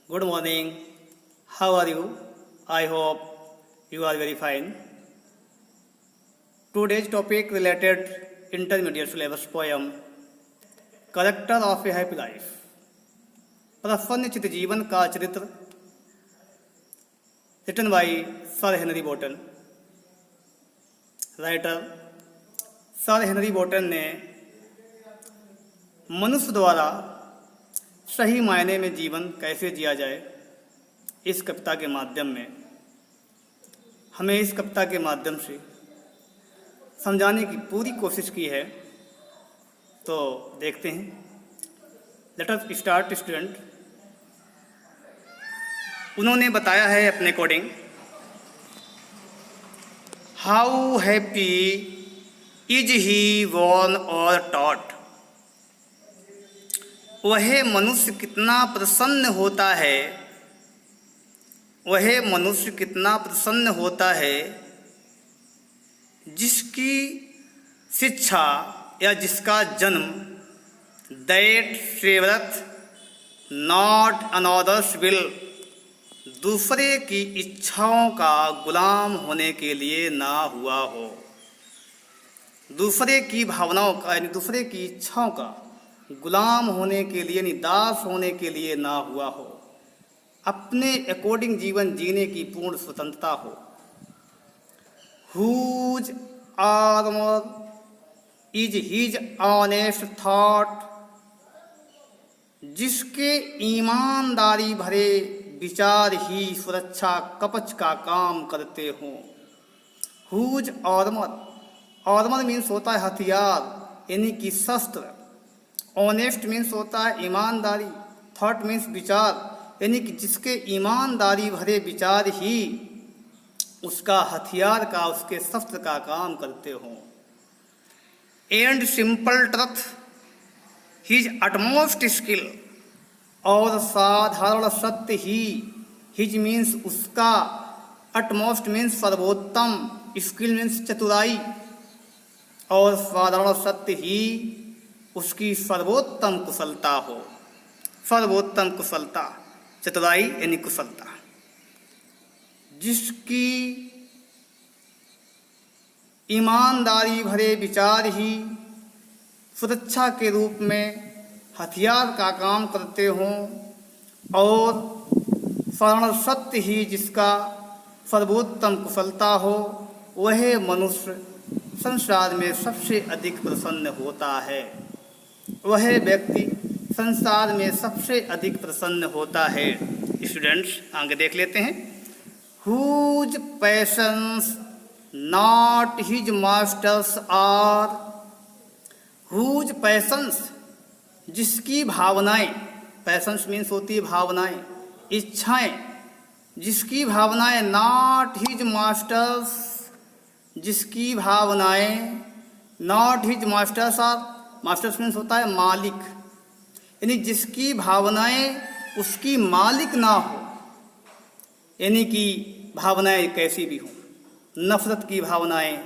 Good morning. How are you? I hope you are very fine. Today's topic related intermediate syllabus poem Character of a Happy Life. प्रफुल्लित जीवन का चरित्र written by Sir Henry Wotton. Writer sir Henry Wotton ने मनुष्य द्वारा सही मायने में जीवन कैसे जिया जाए इस कविता के माध्यम में हमें इस कविता के माध्यम से समझाने की पूरी कोशिश की है। तो देखते हैं। Let us start student. उन्होंने बताया है अपने according, how happy is he born और टॉट। वह मनुष्य कितना प्रसन्न होता है, वह मनुष्य कितना प्रसन्न होता है जिसकी शिक्षा या जिसका जन्म दैट सेवरथ नॉट अनदर्स विल, दूसरे की इच्छाओं का गुलाम होने के लिए ना हुआ हो। दूसरे की भावनाओं का यानी दूसरे की इच्छाओं का गुलाम होने के लिए यानी दास होने के लिए ना हुआ हो। अपने अकॉर्डिंग जीवन जीने की पूर्ण स्वतंत्रता हो। Whose armour is his honest thought, जिसके ईमानदारी भरे विचार ही सुरक्षा कवच का काम करते हों। हुज आर्मर, आर्मर मीन्स होता है हथियार यानी कि शस्त्र। ऑनेस्ट मीन्स होता है ईमानदारी। थॉट मीन्स विचार यानी कि जिसके ईमानदारी भरे विचार ही उसका हथियार का उसके शस्त्र का काम करते हों। And simple truth his utmost skill, और साधारण सत्य ही, हिज मीन्स उसका, अटमोस्ट मीन्स सर्वोत्तम, स्किल मीन्स चतुराई, और साधारण सत्य ही उसकी सर्वोत्तम कुशलता हो। सर्वोत्तम कुशलता, चतुराई यानी कुशलता। जिसकी ईमानदारी भरे विचार ही सुरक्षा के रूप में हथियार का काम करते हों, और साधारण सत्य ही जिसका सर्वोत्तम कुशलता हो, वह मनुष्य संसार में सबसे अधिक प्रसन्न होता है। वह व्यक्ति संसार में सबसे अधिक प्रसन्न होता है। स्टूडेंट्स आगे देख लेते हैं। Whose passions not his masters are, whose passions जिसकी भावनाएं, पैशंस मीन्स होती है भावनाएं, इच्छाएं, जिसकी भावनाएं नॉट हिज मास्टर्स, जिसकी भावनाएं not his masters are, masters means होता है मालिक, यानी जिसकी भावनाएं उसकी मालिक ना हो। यानी कि भावनाएं कैसी भी हों, नफरत की भावनाएं,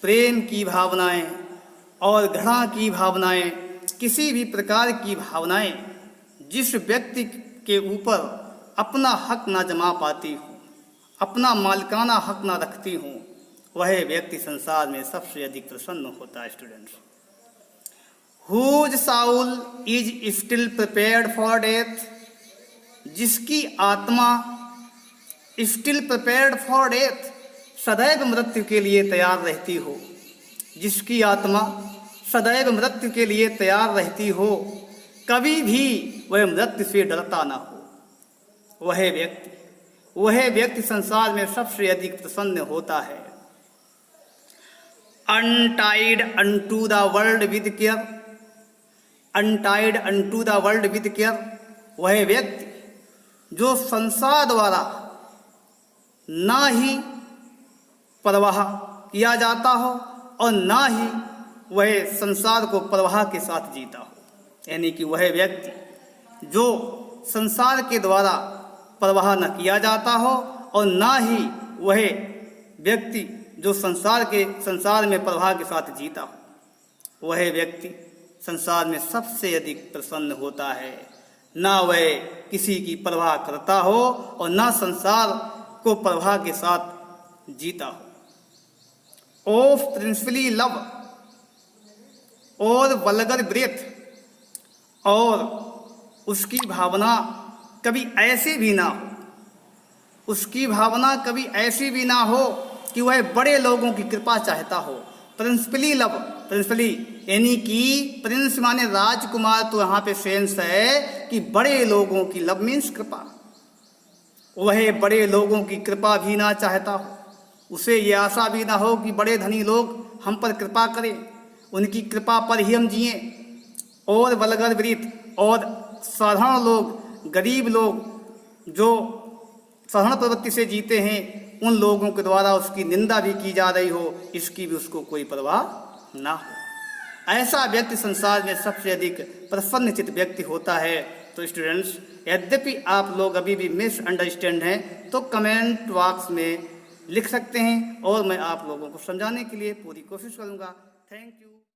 प्रेम की भावनाएं और घृणा की भावनाएं, किसी भी प्रकार की भावनाएं जिस व्यक्ति के ऊपर अपना हक ना जमा पाती हो, अपना मालिकाना हक ना रखती हो, वह व्यक्ति संसार में सबसे अधिक प्रसन्न होता है। Students, whose soul is still prepared for death, जिसकी आत्मा स्टिल प्रिपेयर्ड फॉर डेथ, सदैव मृत्यु के लिए तैयार रहती हो। जिसकी आत्मा सदैव मृत्यु के लिए तैयार रहती हो, कभी भी वह मृत्यु से डरता ना हो, वह व्यक्ति संसार में सबसे अधिक प्रसन्न होता है। Untied unto the world with care, untied unto the world with care, वह व्यक्ति जो संसार द्वारा ना ही परवाह किया जाता हो और ना ही वह संसार को परवाह के साथ जीता हो। यानी कि वह व्यक्ति जो संसार के द्वारा परवाह न किया जाता हो और ना ही वह व्यक्ति जो संसार में परवाह के साथ जीता हो, वह व्यक्ति संसार में सबसे अधिक प्रसन्न होता है। ना वह किसी की परवाह करता हो और ना संसार को परवाह के साथ जीता हो। ऑफ प्रिंसिपली लव और वल्गर ब्रेथ, और उसकी भावना कभी ऐसी भी ना हो, उसकी भावना कभी ऐसी भी ना हो कि वह बड़े लोगों की कृपा चाहता हो। प्रिंसिपली लव, प्रिंसिपली यानी कि प्रिंस माने राजकुमार, तो यहाँ पे सेंस है कि बड़े लोगों की, लव मीन्स कृपा, वह बड़े लोगों की कृपा भी ना चाहता हो, उसे ये आशा भी ना हो कि बड़े धनी लोग हम पर कृपा करें, उनकी कृपा पर ही हम जिएं। और वल्गर ब्रीथ, और साधारण लोग, गरीब लोग जो साधारण प्रवृत्ति से जीते हैं, उन लोगों के द्वारा उसकी निंदा भी की जा रही हो, इसकी भी उसको कोई परवाह ना हो। ऐसा व्यक्ति संसार में सबसे अधिक प्रसन्नचित्त व्यक्ति होता है। तो स्टूडेंट्स, यद्यपि आप लोग अभी भी मिसअंडरस्टैंड हैं तो कमेंट बॉक्स में लिख सकते हैं और मैं आप लोगों को समझाने के लिए पूरी कोशिश करूँगा। Thank you.